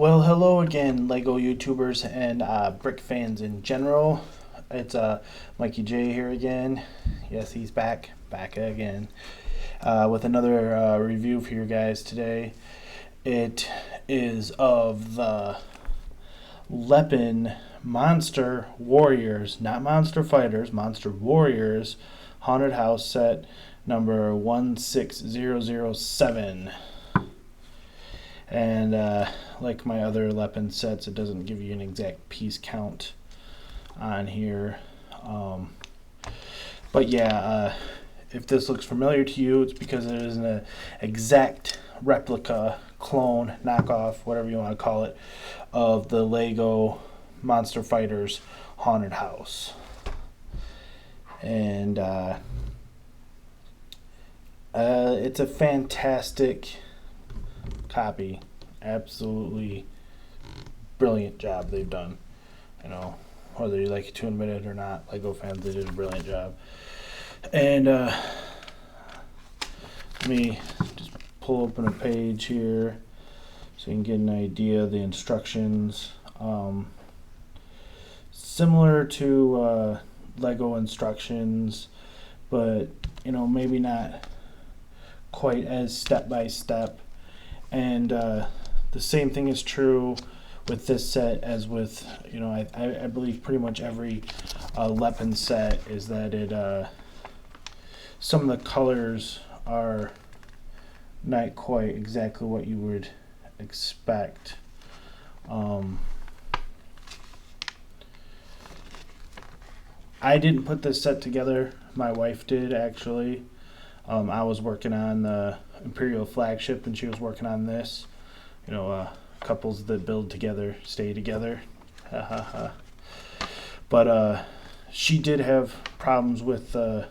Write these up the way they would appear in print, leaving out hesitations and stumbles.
Well, hello again, Lego YouTubers and brick fans in general. It's Mikey J here again. Yes, he's back again with another review for you guys today. It is of the Lepin Monster Warriors, not Monster Fighters, Monster Warriors Haunted House set number 16007. And like my other Lepin sets, it doesn't give you an exact piece count on here. But yeah, if this looks familiar to you, it's because it is an exact replica, clone, knockoff, whatever you want to call it, of the Lego Monster Fighters Haunted House. And it's a fantastic copy. Absolutely brilliant job they've done. You know, whether you like to admit it or not, Lego fans, they did a brilliant job. And let me just pull open a page here so you can get an idea of the instructions. Similar to Lego instructions, but you know, maybe not quite as step by step. And the same thing is true with this set as with, you know, I believe pretty much every Lepin set, is that it some of the colors are not quite exactly what you would expect. I didn't put this set together. My wife did, actually. I was working on the Imperial flagship and she was working on this. You know, couples that build together stay together. But she did have problems with the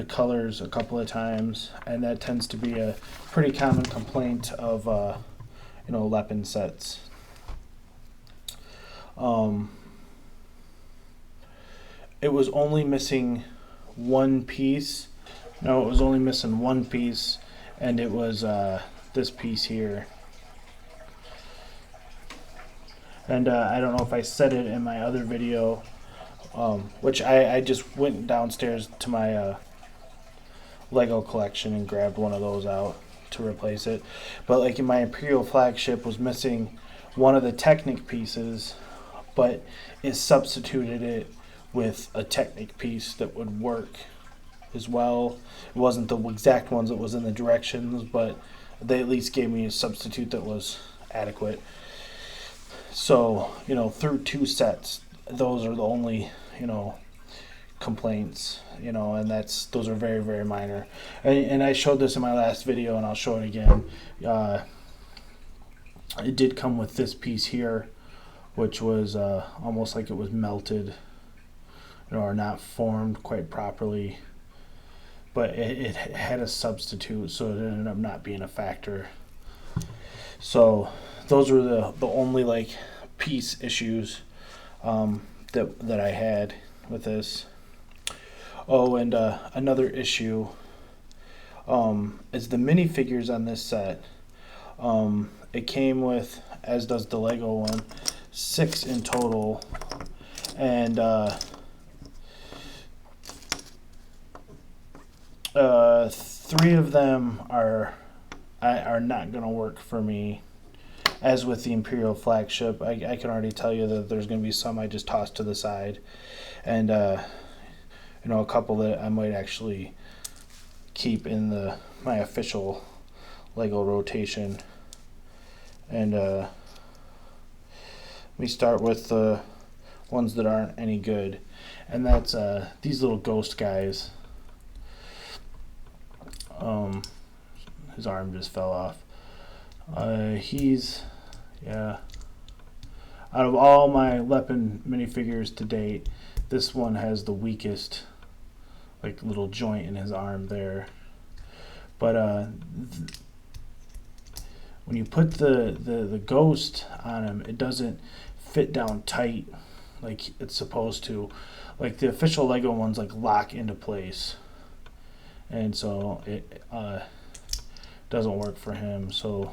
colors a couple of times, and that tends to be a pretty common complaint of you know, Lepin sets. It was only missing one piece. No, it was only missing one piece, and it was this piece here. And I don't know if I said it in my other video, which I just went downstairs to my Lego collection and grabbed one of those out to replace it. But like in my Imperial flagship was missing one of the Technic pieces, but it substituted it with a Technic piece that would work as well. It wasn't the exact ones that was in the directions, but they at least gave me a substitute that was adequate. So, you know, through two sets, those are the only, you know, complaints, you know, and those are very, very minor. And I showed this in my last video, and I'll show it again. It did come with this piece here, which was almost like it was melted, you know, or not formed quite properly. But it had a substitute, so it ended up not being a factor. So those were the only like piece issues that I had with this. Oh, and another issue is the minifigures on this set. It came with, as does the Lego one, 6 in total, and 3 of them are not going to work for me. As with the Imperial flagship, I can already tell you that there's going to be some I just toss to the side, and you know, a couple that I might actually keep in my official Lego rotation. And let me start with the ones that aren't any good, and that's these little ghost guys. His arm just fell off. Yeah. Out of all my Lepin minifigures to date, this one has the weakest, like, little joint in his arm there. But when you put the ghost on him, it doesn't fit down tight like it's supposed to. Like the official Lego ones, like, lock into place, and so it doesn't work for him. So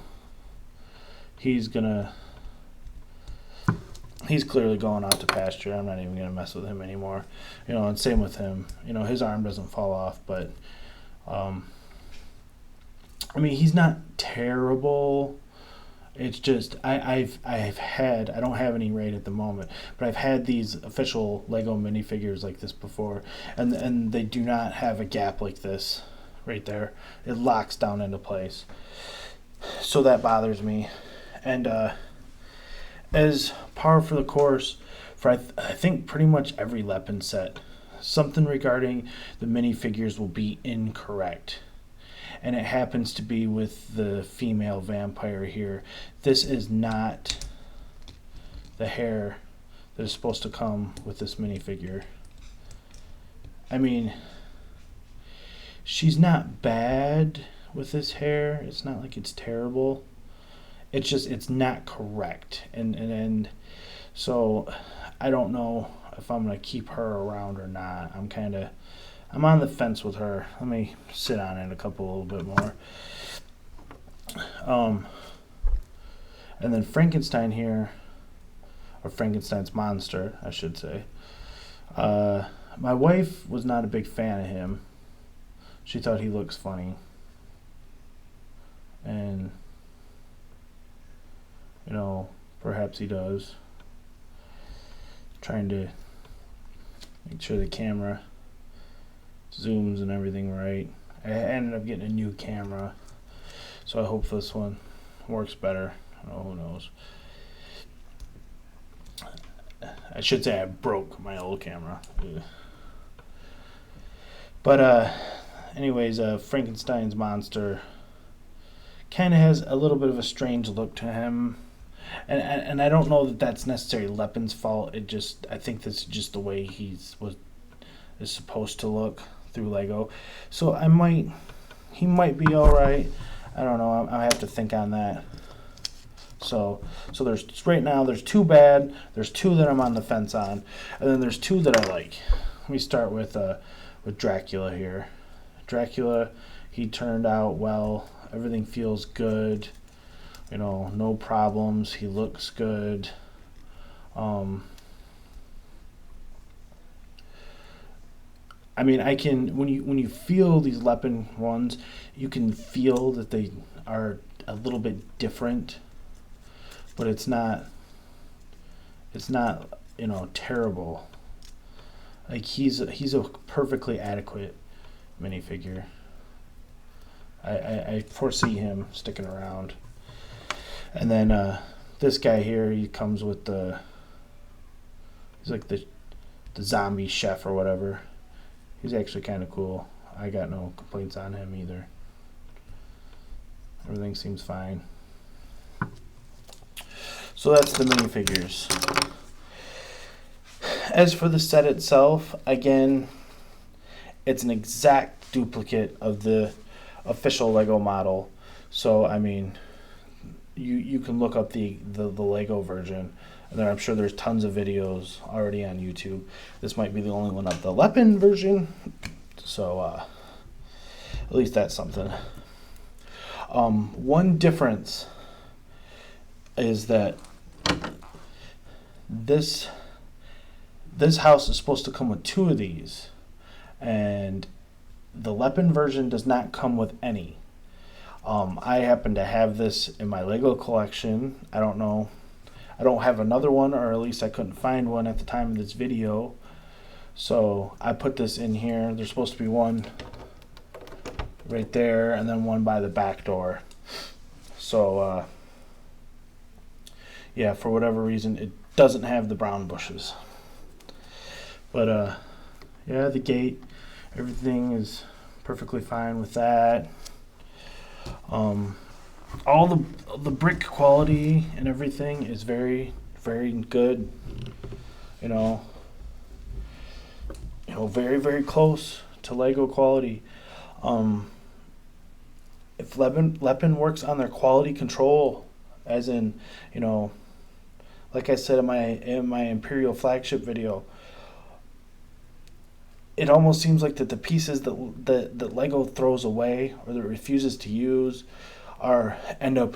he's gonna he's clearly going out to pasture. I'm not even going to mess with him anymore. And same with him. His arm doesn't fall off, but he's not terrible. It's just I've had, I don't have any right at the moment, but I've had these official Lego minifigures like this before, and they do not have a gap like this right there. It locks down into place, so that bothers me. And as par for the course for I think pretty much every Lepin set, something regarding the minifigures will be incorrect. And it happens to be with the female vampire here. This is not the hair that is supposed to come with this minifigure. She's not bad with this hair. It's not like it's terrible. It's just, it's not correct. And so I don't know if I'm going to keep her around or not. I'm on the fence with her. Let me sit on it a little bit more. And then Frankenstein here, or Frankenstein's monster, I should say. My wife was not a big fan of him. She thought he looks funny. And, perhaps he does. Trying to make sure the camera zooms and everything right. I ended up getting a new camera, so I hope this one works better. Who knows? I should say I broke my old camera. Ugh. But anyways, Frankenstein's monster kind of has a little bit of a strange look to him, and I don't know that that's necessarily Lepin's fault. I think this is just the way is supposed to look through Lego. So he might be all right. I don't know. I have to think on that. So right now there's 2 bad. There's 2 that I'm on the fence on, and then there's 2 that I like. Let me start with Dracula here. Dracula, he turned out well. Everything feels good. No problems. He looks good. I can, when you feel these Lepin ones, you can feel that they are a little bit different, but it's not terrible. Like he's a perfectly adequate minifigure. I foresee him sticking around. And then this guy here, he comes with he's like the zombie chef or whatever. He's actually kind of cool. I got no complaints on him either. Everything seems fine. So that's the minifigures. As for the set itself, again, it's an exact duplicate of the official Lego model. So you can look up the Lego version. And I'm sure there's tons of videos already on YouTube. This might be the only one of the Lepin version. So at least that's something. One difference is that this house is supposed to come with 2 of these. And the Lepin version does not come with any. I happen to have this in my Lego collection. I don't know. I don't have another one, or at least I couldn't find one at the time of this video. So I put this in here. There's supposed to be one right there, and then one by the back door. So yeah, for whatever reason, it doesn't have the brown bushes. But yeah, the gate, everything is perfectly fine with that. All the brick quality and everything is very, very good. Very, very close to Lego quality. If Lepin works on their quality control, as in, like I said in my Imperial flagship video, it almost seems like that the pieces that Lego throws away or that it refuses to use end up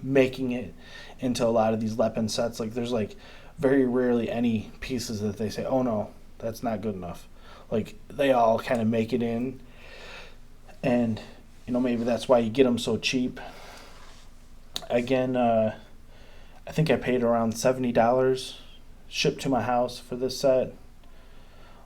making it into a lot of these Lepin sets. Like there's like very rarely any pieces that they say, oh no, that's not good enough. Like, they all kind of make it in, and maybe that's why you get them so cheap. Again, I think I paid around $70 shipped to my house for this set.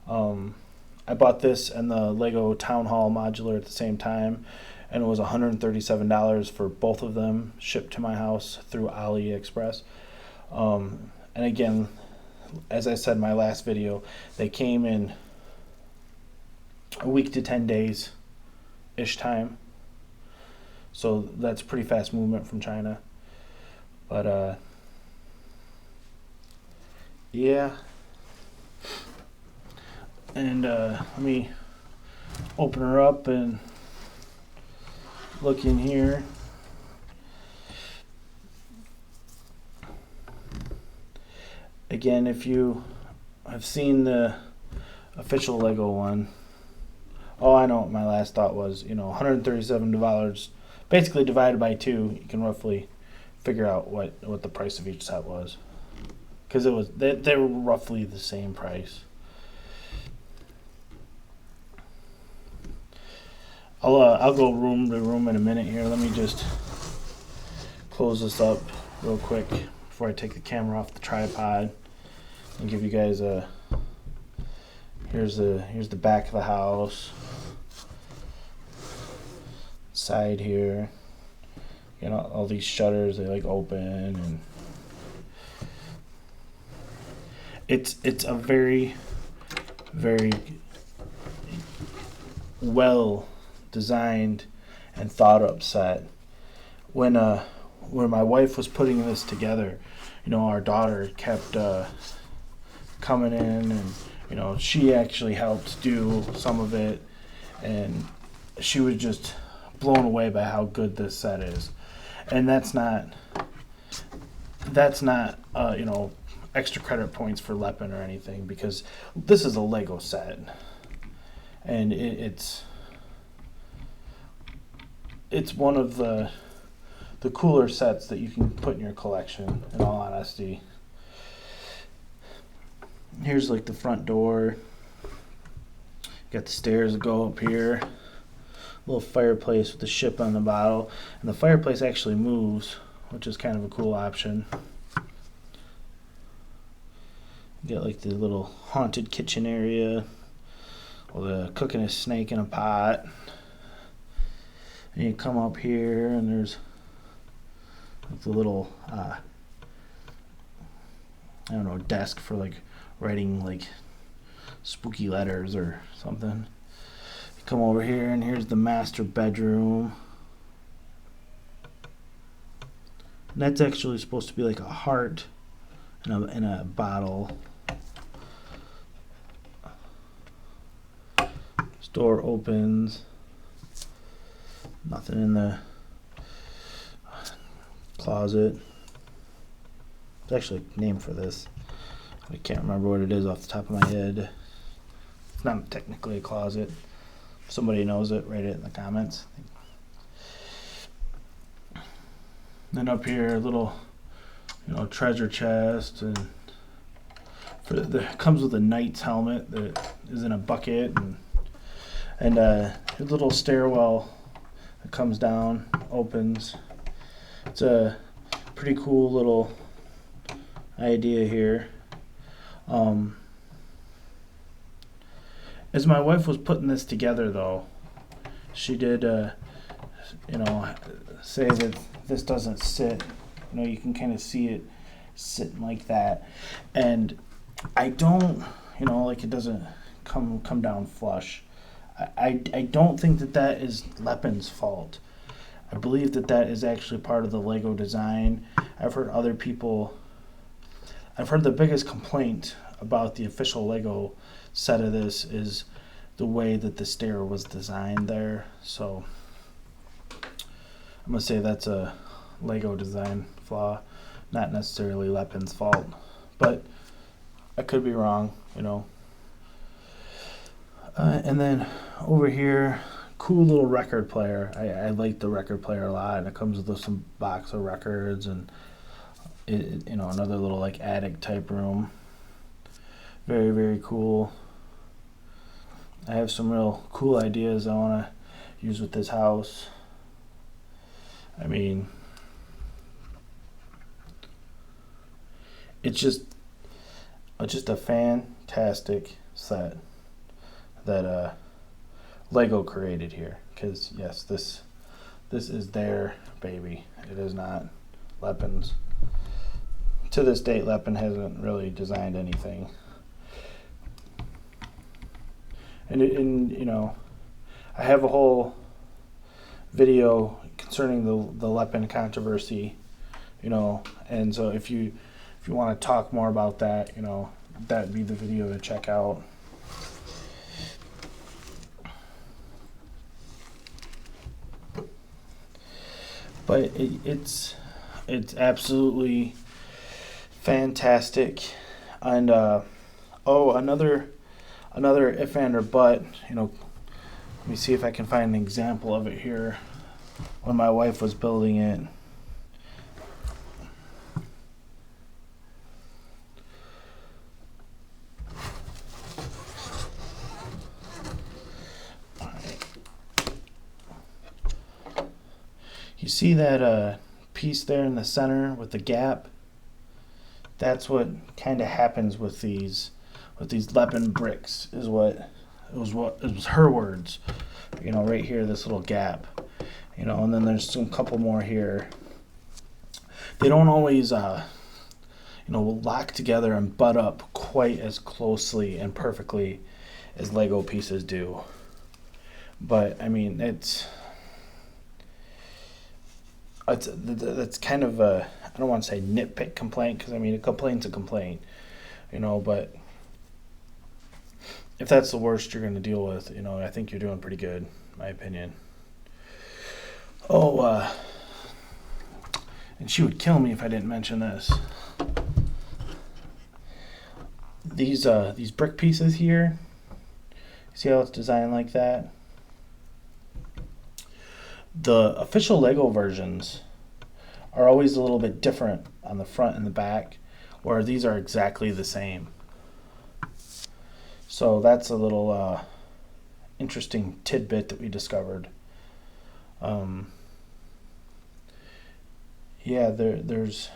I bought this and the Lego Town Hall modular at the same time, and it was $137 for both of them shipped to my house through AliExpress. And again, as I said in my last video, they came in a week to 10 days ish time. So that's pretty fast movement from China. But yeah. And let me open her up and look in here. Again, if you have seen the official Lego one, oh, I know what my last thought was. $137, basically divided by 2, you can roughly figure out what the price of each set was, because they were roughly the same price. I'll go room to room in a minute here. Let me just close this up real quick before I take the camera off the tripod and give you guys a. Here's the back of the house. Side here. All these shutters, they like open, and it's a very, very well designed and thought up set. When my wife was putting this together, our daughter kept coming in, and she actually helped do some of it, and she was just blown away by how good this set is. And that's not extra credit points for Lepin or anything, because this is a Lego set, and it's one of the cooler sets that you can put in your collection, in all honesty. Here's like the front door. Got the stairs that go up here. Little fireplace with the ship on the bottle, and the fireplace actually moves, which is kind of a cool option. You got like the little haunted kitchen area, or the cooking a snake in a pot. And you come up here, and there's like the little desk for like writing like spooky letters or something. You come over here, and here's the master bedroom. And that's actually supposed to be like a heart in a bottle. This door opens. Nothing in the closet. There's actually a name for this. I can't remember what it is off the top of my head. It's not technically a closet. If somebody knows it, write it in the comments. Then up here, a little, treasure chest, and comes with a knight's helmet that is in a bucket, and a little stairwell that comes down, opens. It's a pretty cool little idea here. As my wife was putting this together, though, she did, say that this doesn't sit. You can kind of see it sitting like that, and I don't, it doesn't come down flush. I don't think that is Lepin's fault. I believe that is actually part of the Lego design. I've heard the biggest complaint about the official Lego set of this is the way that the stair was designed there. So I'm going to say that's a Lego design flaw, not necessarily Lepin's fault. But I could be wrong, And then over here, cool little record player. I like the record player a lot, and it comes with some box of records, and you know, another little like attic type room. Very, very cool. I have some real cool ideas I want to use with this house. I mean, it's just a fantastic set that Lego created here. Because yes, this is their baby. It is not Lepin's. To this date, Lepin hasn't really designed anything. And you know, I have a whole video concerning the Lepin controversy, you know, and so if you want to talk more about that, you know, that'd be the video to check out. But it's absolutely fantastic. And oh, another if and or but, you know, let me see if I can find an example of it here when my wife was building it. You see that piece there in the center with the gap? That's what kind of happens with these Lepin bricks. It was her words. You know, right here, this little gap. You know, and then there's some couple more here. They don't always, you know, lock together and butt up quite as closely and perfectly as Lego pieces do. But I mean, it's kind of a, I don't want to say nitpick complaint, because I mean, a complaint's a complaint, you know, but if that's the worst you're going to deal with, you know, I think you're doing pretty good, in my opinion. Oh, and she would kill me if I didn't mention this. These brick pieces here, see how it's designed like that? The official Lego versions are always a little bit different on the front and the back, where these are exactly the same. So that's a little interesting tidbit that we discovered. Yeah, there's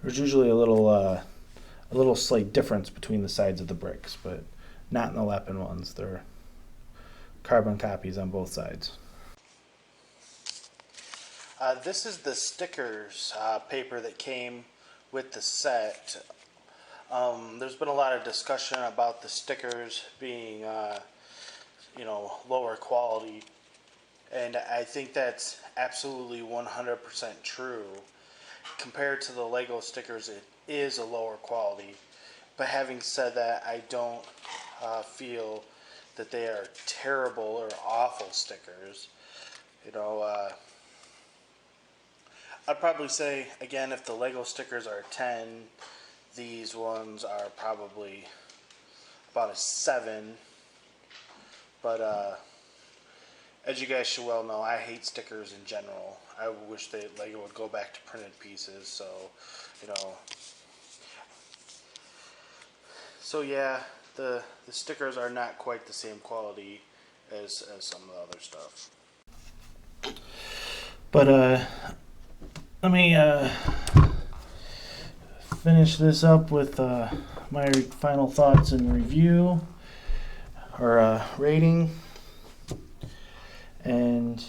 usually a little slight difference between the sides of the bricks, but not in the Lepin ones. They're carbon copies on both sides. This is the stickers paper that came with the set. There's been a lot of discussion about the stickers being, you know, lower quality, and I think that's absolutely 100% true. Compared to the Lego stickers, it is a lower quality. But having said that, I don't feel that they are terrible or awful stickers. You know, I'd probably say, again, if the Lego stickers are a 10, these ones are probably about a 7. But as you guys should well know, I hate stickers in general. I wish that Lego would go back to printed pieces. So, you know. So yeah, the stickers are not quite the same quality as some of the other stuff. But let me finish this up with my final thoughts and review, or rating. And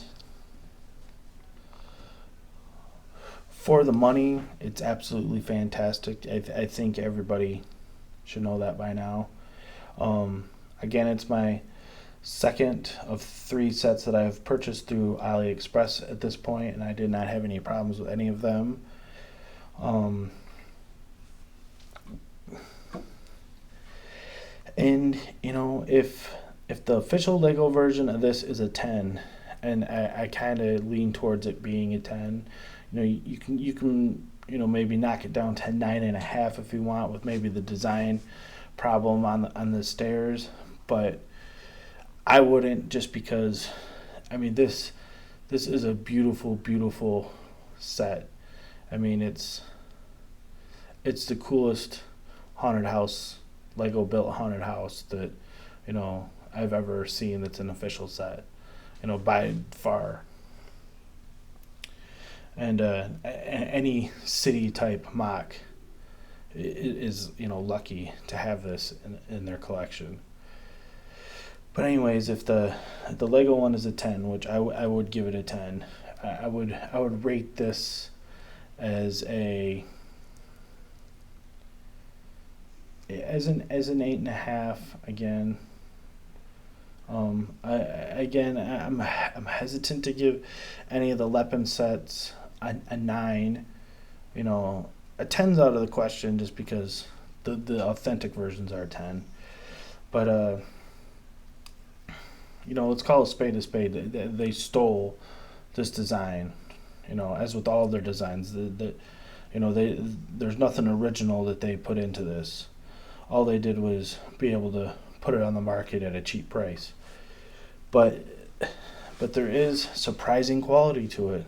for the money, it's absolutely fantastic. I think everybody should know that by now. Again, it's my second of 3 sets that I've purchased through AliExpress at this point, and I did not have any problems with any of them. And you know, if the official Lego version of this is a 10, and I kind of lean towards it being a 10, you know, you can you know, maybe knock it down to 9.5 if you want, with maybe the design problem on the stairs. But I wouldn't, just because, I mean, this is a beautiful set. I mean, it's it's the coolest haunted house, Lego built haunted house that, I've ever seen that's an official set, by far. And any city type mock is, lucky to have this in their collection. But anyways, if the Lego one is a 10, which I would give it a 10, I would rate this as an 8.5 again. I'm hesitant to give any of the Lepin sets a 9. A 10's out of the question just because the authentic versions are 10. But let's call a spade a spade. They stole this design. As with all their designs, there's nothing original that they put into this. All they did was be able to put it on the market at a cheap price. But there is surprising quality to it.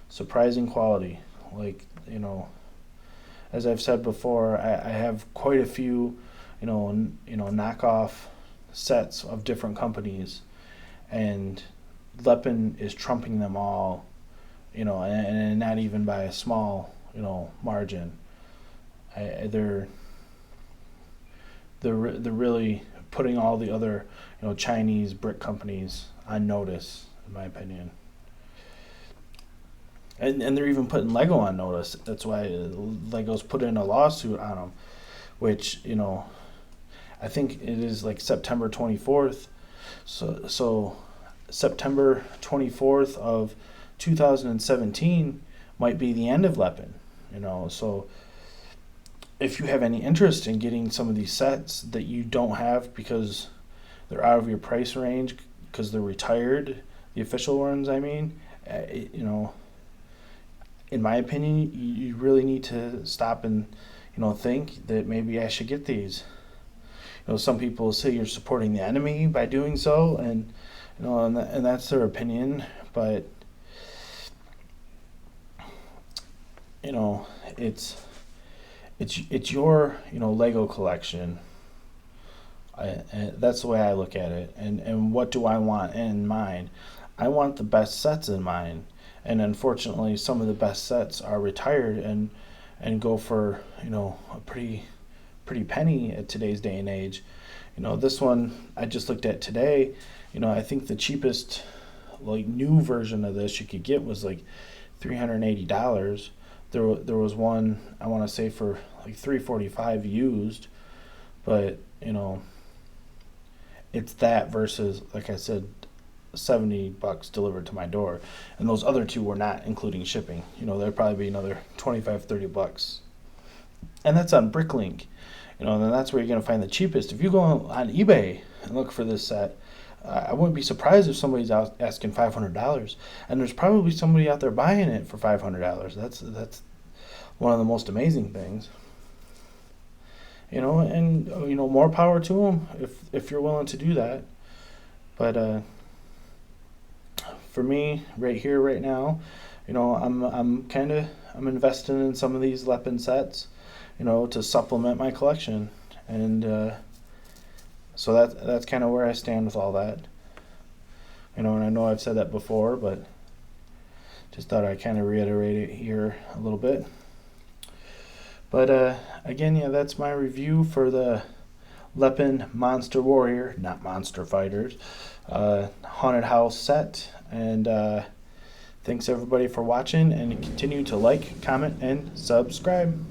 Surprising quality. Like, as I've said before, I have quite a few, knockoff sets of different companies, and Lepin is trumping them all, and not even by a small, margin. They're really putting all the other, Chinese brick companies on notice, in my opinion. And they're even putting Lego on notice. That's why Lego's put in a lawsuit on them, which, I think it is like September 24th. So September 24th of 2017 might be the end of Lepin, So if you have any interest in getting some of these sets that you don't have because they're out of your price range because they're retired, the official ones, I mean, in my opinion, you really need to stop and, think that maybe I should get these. Some people say you're supporting the enemy by doing so, and and that's their opinion. But it's your Lego collection. That's the way I look at it. And what do I want in mind? I want the best sets in mind. And unfortunately, some of the best sets are retired and go for a pretty penny at today's day and age. This one I just looked at today. I think the cheapest new version of this you could get was like $380. There was one I want to say for like $345 used, but it's that versus, like I said, $70 delivered to my door, and those other two were not including shipping. There'd probably be another $25-$30, and that's on Bricklink. And then that's where you're going to find the cheapest. If you go on eBay and look for this set, I wouldn't be surprised if somebody's out asking $500, and there's probably somebody out there buying it for $500. That's one of the most amazing things. And more power to them if you're willing to do that. But for me, right here, right now, I'm investing in some of these Lepin sets, to supplement my collection, and so that's kind of where I stand with all that. And I know I've said that before, but just thought I'd kind of reiterate it here a little bit. But again, that's my review for the Lepin Monster Warrior, not Monster Fighters, haunted house set. And thanks everybody for watching, and continue to like, comment, and subscribe.